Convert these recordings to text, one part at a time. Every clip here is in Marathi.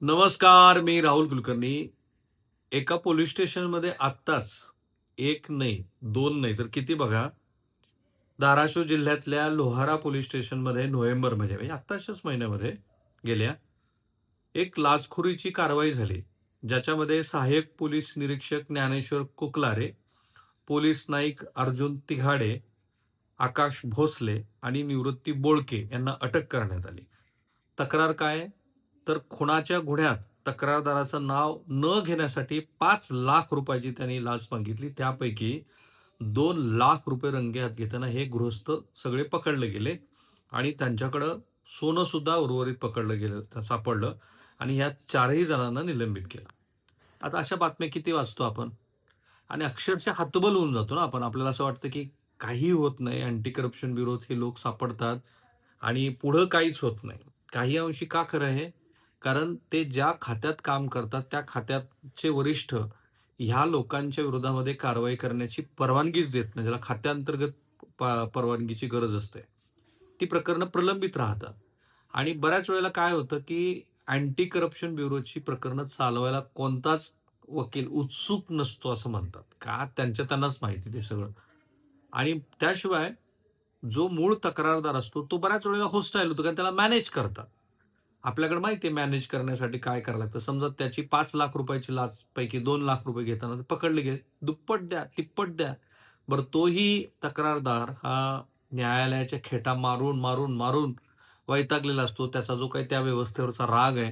नमस्कार, मी राहुल कुलकर्णी. एका पोलिस स्टेशनमध्ये आत्ताच एक नाही, दोन नाही, तर किती बघा, धाराशिव जिल्ह्यातल्या लोहारा पोलिस स्टेशनमध्ये नोव्हेंबरमध्ये म्हणजे आत्ताच्याच महिन्यामध्ये गेल्या, एक लाचखोरीची कारवाई झाली. ज्याच्यामध्ये सहाय्यक पोलीस निरीक्षक ज्ञानेश्वर कुकलारे, पोलीस नाईक अर्जुन तिघाडे, आकाश भोसले आणि निवृत्ती बोळके यांना अटक करण्यात आली. तक्रार काय? तर खुनाच्या गुन्ह्यात तक्रारदाराचं नाव न घेण्यासाठी ₹5,00,000 त्यांनी लाच मागितली. त्यापैकी ₹2,00,000 रंगेहात घेताना हे गृहस्थ सगळे पकडले गेले आणि त्यांच्याकडं सोनं सुद्धा उर्वरित पकडलं गेलं सापडलं आणि ह्या चारही जणांना निलंबित केलं. आता अशा बातम्या किती वाचतो आपण आणि अक्षरशः हतबल होऊन जातो ना आपण. आपल्याला असं वाटतं की काही होत नाही. अँटी करप्शन ब्युरोत हे लोक सापडतात आणि पुढं काहीच होत नाही. काही अंशी का खरं आहे? कारण ते ज्या खात्यात काम करतात, त्या खात्याचे वरिष्ठ ह्या लोकांच्या विरोधामध्ये कारवाई करण्याची परवानगीच देत नाही. ज्याला खात्यांतर्गत परवानगीची गरज असते. ती प्रकरणं प्रलंबित राहतात आणि बऱ्याच वेळेला काय होतं, की अँटी करप्शन ब्युरोची प्रकरणं चालवायला कोणताच वकील उत्सुक नसतो असं म्हणतात. का? त्यांनाच माहिती ते सगळं. आणि त्याशिवाय जो मूळ तक्रारदार असतो, तो बऱ्याच वेळेला होस्टाईल होतो कारण त्याला मॅनेज करतात. आपल्याकडे माहिती आहे मॅनेज करण्यासाठी काय करावं लागतं. समजा त्याची ₹5,00,000 ची लाच पैकी ₹2,00,000 घेताना ते पकडले गेले. दुप्पट द्या, तिप्पट द्या. बरं तोही तक्रारदार हा न्यायालयाच्या खेटा मारून, मारून, मारून वैतागलेला असतो. त्याचा जो काही त्या व्यवस्थेवरचा राग आहे,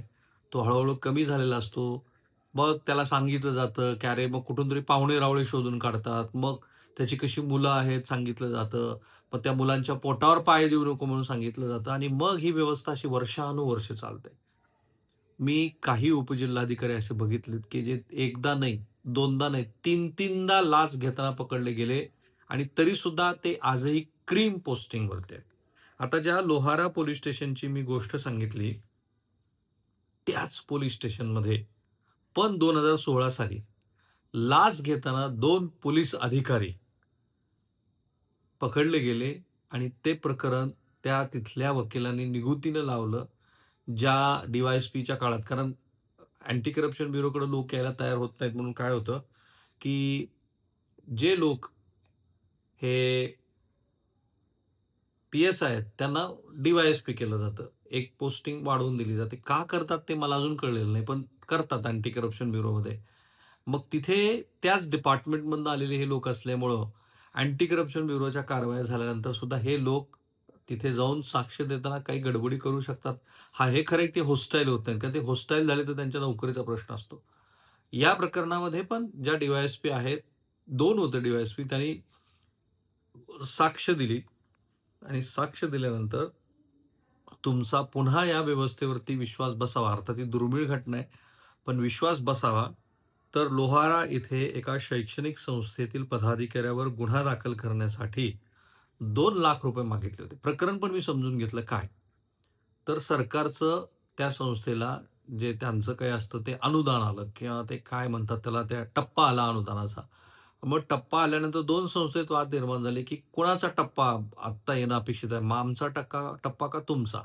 तो हळू कमी झालेला असतो. मग त्याला सांगितलं जातं, की अरे मग कुठून तरी पाहुणे-रावळे शोधून काढतात. मग त्याची कशी मुलं आहेत सांगितलं जातं. मग त्या मुलांच्या पोटावर पाय देऊ नको म्हणून सांगितलं जातं आणि मग ही व्यवस्था अशी वर्षानुवर्षे चालते. मी काही उपजिल्हाधिकारी असे बघितलेत, की जे एकदा नाही, दोनदा नाही, तीन-तीनदा लाच घेताना पकडले गेले आणि तरीसुद्धा ते आजही क्रीम पोस्टिंगवरती आहेत. आता ज्या लोहारा पोलिस स्टेशनची मी गोष्ट सांगितली, त्याच पोलिस स्टेशनमध्ये पण 2016 साली लाच घेताना 2 पोलीस अधिकारी पकडले गेले आणि ते प्रकरण त्या तिथल्या वकिलांनी निगुतीनं लावलं. ज्या डी-वाय-एस-पीच्या काळात कारण अँटी करप्शन ब्युरोकडे लोक यायला तयार होत नाहीत म्हणून काय होतं, की जे लोक हे पी-एस-आय आहेत त्यांना डी-वाय-एस-पी केलं जातं. एक पोस्टिंग वाढवून दिली जाते. का करतात ते मला अजून कळलेलं नाही, पण करतात अँटी करप्शन ब्युरोमध्ये. मग तिथे त्याच डिपार्टमेंटमधनं आलेले हे लोक असल्यामुळं अँटी करप्शन ब्युरोच्या कारवाया झाल्यानंतर सुद्धा हे लोक तिथे जाऊन साक्ष देताना काही गडबडी करू शकतात. हां, हे खरं आहे ते होस्टाईल होत नाहीत. कारण ते होस्टाईल झाले तर त्यांच्या नोकरीचा प्रश्न असतो. या प्रकरणामध्ये पण ज्या डी-वाय-एस-पी आहेत, 2 होते डी-वाय-एस-पी त्यांनी साक्ष दिली आणि साक्ष दिल्यानंतर तुमचा पुन्हा या व्यवस्थेवरती विश्वास बसावा. अर्थात ही दुर्मिळ घटना आहे, पण विश्वास बसावा, तर लोहारा इथे एका शैक्षणिक संस्थेतील पदाधिकाऱ्यावर गुन्हा दाखल करण्यासाठी ₹2,00,000 मागितले होते. प्रकरण पण मी समजून घेतलं काय? तर सरकारचं त्या संस्थेला जे त्यांचं काही असतं ते अनुदान आलं किंवा ते काय म्हणतात त्याला त्या टप्पा आला अनुदानाचा. मग टप्पा आल्यानंतर 2 संस्थेत वाद निर्माण झाले, की कुणाचा टप्पा आत्ता येणं अपेक्षित आहे? मग आमचा टप्पा का तुमचा?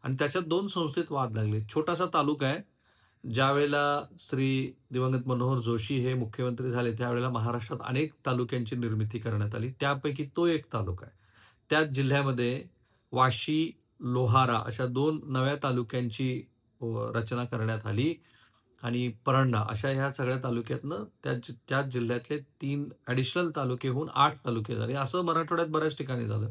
आणि त्याच्यात 2 संस्थेत वाद लागले. छोटासा तालुका आहे. ज्यावेळेला श्री दिवंगत मनोहर जोशी हे मुख्यमंत्री झाले, त्यावेळेला महाराष्ट्रात अनेक तालुक्यांची निर्मिती करण्यात आली. त्यापैकी तो एक तालुका आहे. त्याच जिल्ह्यामध्ये वाशी, लोहारा अशा 2 नव्या तालुक्यांची रचना करण्यात आली आणि परंडा अशा ह्या सगळ्या तालुक्यातनं त्याच जिल्ह्यातले 3 ॲडिशनल तालुके होऊन 8 तालुके झाले. असं मराठवाड्यात बऱ्याच ठिकाणी झालं.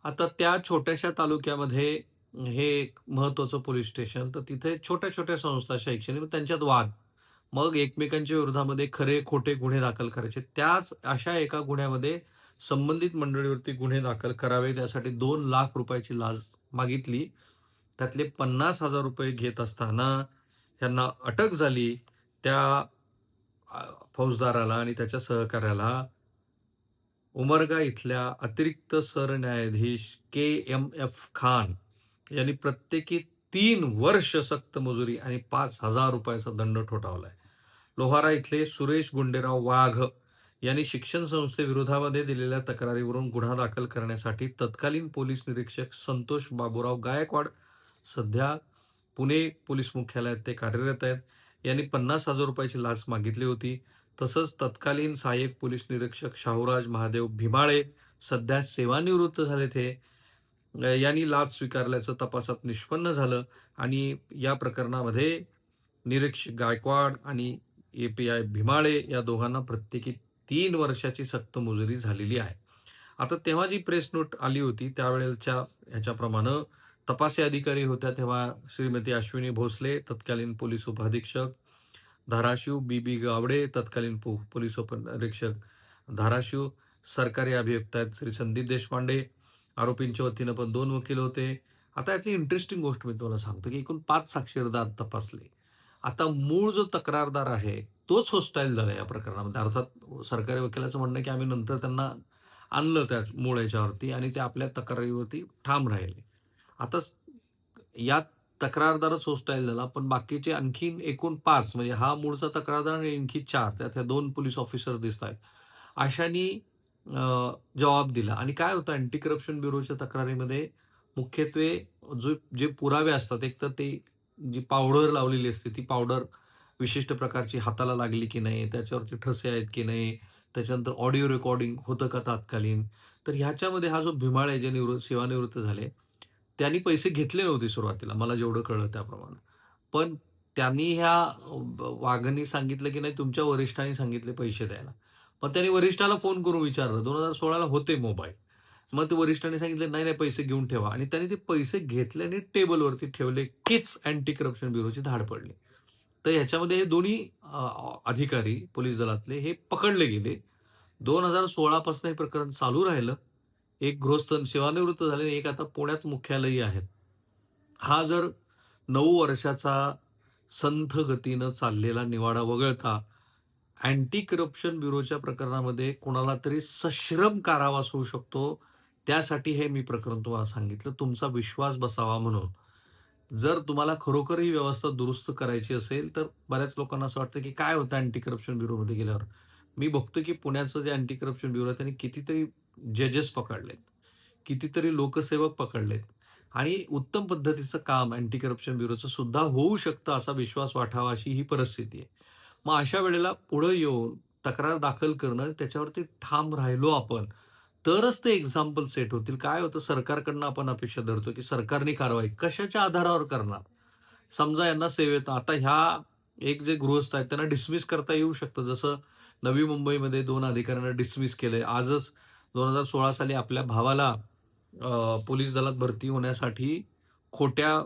आता त्या छोट्याशा तालुक्यामध्ये हे एक महत्त्वाचं पोलिस स्टेशन, तर तिथे छोट्या-छोट्या संस्था शैक्षणिक त्यांच्यात वाद. मग एकमेकांच्या विरोधामध्ये खरे-खोटे गुन्हे दाखल करायचे. त्याच अशा एका गुन्ह्यामध्ये संबंधित मंडळीवरती गुन्हे दाखल करावे, त्यासाठी ₹2,00,000 ची लाच मागितली. त्यातले ₹50,000 घेत असताना त्यांना अटक झाली. त्या फौजदाराला आणि त्याच्या सहकाऱ्याला उमरगा इथल्या अतिरिक्त सरन्यायाधीश के.एम.एफ. खान यांनी प्रत्येकी 3 वर्ष सक्त मजुरी आणि ₹5,000 चा दंड ठोठावलाय. लोहारा इथले सुरेश गुंडेराव वाघ यांनी शिक्षण संस्थेविरोधामध्ये दिलेल्या तक्रारीवरून गुन्हा दाखल करण्यासाठी तत्कालीन पोलीस निरीक्षक संतोष बाबूराव गायकवाड सध्या पुणे पोलीस मुख्यालयात ते कार्यरत आहेत. यांनी ₹50,000 लाच मागितली होती. तसंच तत्कालीन सहाय्यक पोलीस निरीक्षक शाहूराज महादेव भीमाळे सध्या सेवानिवृत्त झालेत हे. यांनी लाच स्वीकारल्याचं तपासात निष्पन्न झालं आणि या प्रकरणामध्ये निरीक्षक गायकवाड आणि ए-पी-आय भीमाळे या दोघांना प्रत्येकी 3 वर्षाची सक्त मुजरी झालेली आहे. आता तेव्हा जी प्रेस नोट आली होती त्यावेळेच्या ह्याच्याप्रमाणे तपासी अधिकारी होत्या तेव्हा श्रीमती अश्विनी भोसले, तत्कालीन पोलीस उपअधीक्षक धाराशिव, बी-बी गावडे, तत्कालीन पोलीस उपनिरीक्षक धाराशिव, सरकारी अभियुक्त आहेत श्री संदीप देशपांडे, आरोपींच्या वतीनं पण 2 वकील होते. आता यातली इंटरेस्टिंग गोष्ट मी तुम्हाला सांगतो, की एकूण 5 साक्षीदार तपासले. आता मूळ जो तक्रारदार आहे, तोच होस्टाईल झाला या प्रकरणामध्ये. अर्थात सरकारी वकिलाचं म्हणणं आहे, की आम्ही नंतर त्यांना आणलं त्या मूळ याच्यावरती आणि ते आपल्या तक्रारीवरती ठाम राहिले. आता यात तक्रारदारच होस्टाईल झाला, पण बाकीचे आणखीन एकूण 5 म्हणजे हा मूळचा तक्रारदार आणि आणखी 4 त्यात ह्या 2 पोलीस ऑफिसर दिसतायत. अशांनी जबाब दिला आणि काय होतं अँटी करप्शन ब्युरोच्या तक्रारीमध्ये मुख्यत्वे जे पुरावे असतात, एकतर ते जी पावडर लावलेली असते, ती पावडर विशिष्ट प्रकारची हाताला लागली की नाही, त्याच्यावरती ठसे आहेत की नाही, त्याच्यानंतर ऑडिओ रेकॉर्डिंग होतं का तात्कालीन. तर ह्याच्यामध्ये हा जो भीमाळे जे सेवानिवृत्त झाले, त्यांनी पैसे घेतले नव्हते सुरुवातीला, मला जेवढं कळलं त्याप्रमाणे. पण त्यांनी ह्या वाघांनी सांगितलं की नाही तुमच्या वरिष्ठांनी सांगितले पैसे द्यायला. मग त्यांनी वरिष्ठाला फोन करून विचारलं. 2016ला होते मोबाईल. मग ते वरिष्ठांनी सांगितले, "नाही, नाही पैसे घेऊन ठेवा" आणि त्यांनी ते पैसे घेतले आणि टेबलवरती ठेवले, कीच अँटी करप्शन ब्युरोची धाड पडली. तर ह्याच्यामध्ये हे दोन्ही अधिकारी पोलीस दलातले हे पकडले गेले. 2016 पासून हे प्रकरण चालू राहिलं. एक गृहस्थ सेवानिवृत्त झाले आणि एक आता पुण्यात मुख्यालयी आहेत. हा जर 9 वर्षाचा संथ गतीनं चाललेला निवाडा वगळता अँटी करप्शन ब्युरोच्या प्रकरणामध्ये कोणाला तरी सश्रम कारावास होऊ शकतो. त्यासाठी हे मी प्रकरण तुम्हाला सांगितलं. तुमचा विश्वास बसावा म्हणून. जर तुम्हाला खरोखर ही व्यवस्था दुरुस्त करायची असेल, तर बऱ्याच लोकांना असं वाटतं, की काय होतं अँटी करप्शन ब्युरोमध्ये गेल्यावर? मी बघतो, की पुण्याचं जे अँटी करप्शन ब्युरो आहे, त्यांनी कितीतरी जजेस पकडलेत. कितीतरी लोकसेवक पकडलेत आणि उत्तम पद्धतीचं काम अँटी करप्शन ब्युरोचं सुद्धा होऊ शकतं, असा विश्वास वाटावा, अशी ही परिस्थिती आहे. मग अशा वेळेला पुढे येऊन तक्रार दाखल करणं, त्याच्यावरती ठाम राहिलो आपण, तरच ते एक्झाम्पल सेट होतील. काय होतं सरकारकडनं आपण अपेक्षा धरतो, की सरकारने कारवाई कशाच्या आधारावर करणार? समजा यांना सेवेत आता एक जे गृहस्थ आहेत त्यांना डिसमिस करता येऊ शकतं. जसं नवी मुंबईमध्ये 2 अधिकाऱ्यांना डिसमिस केलंय. आजच 2016 साली आपल्या भावाला पोलीस दलात भरती होण्यासाठी खोट्या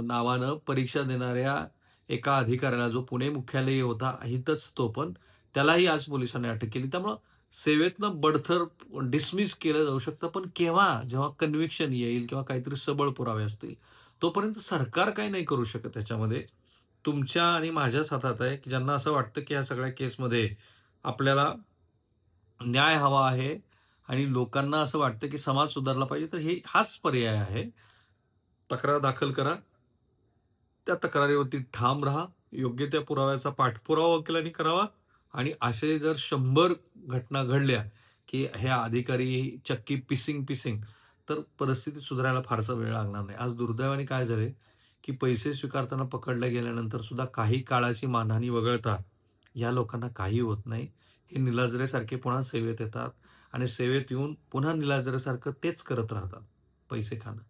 नावानं परीक्षा देणाऱ्या एका अधिकाऱ्याला जो पुणे मुख्यालयी होता, इथंच तो पण, त्यालाही आज पोलिसांनी अटक केली. त्यामुळं सेवेतनं बडतर्फ डिसमिस केलं जाऊ शकतं. पण केव्हा? जेव्हा कन्व्हिक्शन येईल किंवा काहीतरी सबळ पुरावे असतील. तोपर्यंत सरकार काही नाही करू शकत त्याच्यामध्ये. तुमच्या आणि माझ्याच हातात आहे, की ज्यांना असं वाटतं, की ह्या सगळ्या केसमध्ये आपल्याला न्याय हवा आहे आणि लोकांना असं वाटतं, की समाज सुधारला पाहिजे, तर हाच पर्याय आहे. तक्रार दाखल करा. त्या तक्रारीवरती ठाम राहा. योग्य त्या पुराव्याचा पाठपुरावा वकिलांनी करावा आणि असे जर 100 घटना घडल्या, की हे अधिकारी चक्की पिसिंग, तर परिस्थिती सुधारायला फारसा वेळ लागणार नाही. आज दुर्दैवाने काय झालंय, की पैसे स्वीकारताना पकडल्या गेल्यानंतर सुद्धा काही काळाची मानहानी वगळता या लोकांना काही होत नाही. हे निलाजरेसारखे पुन्हा सेवेत येतात आणि सेवेत येऊन पुन्हा निलाजरेसारखं तेच करत राहतात, पैसे खाणं.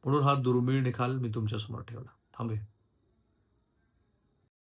म्हणून हा दुर्मिळ निकाल मी तुमच्यासमोर ठेवला. थांबूया.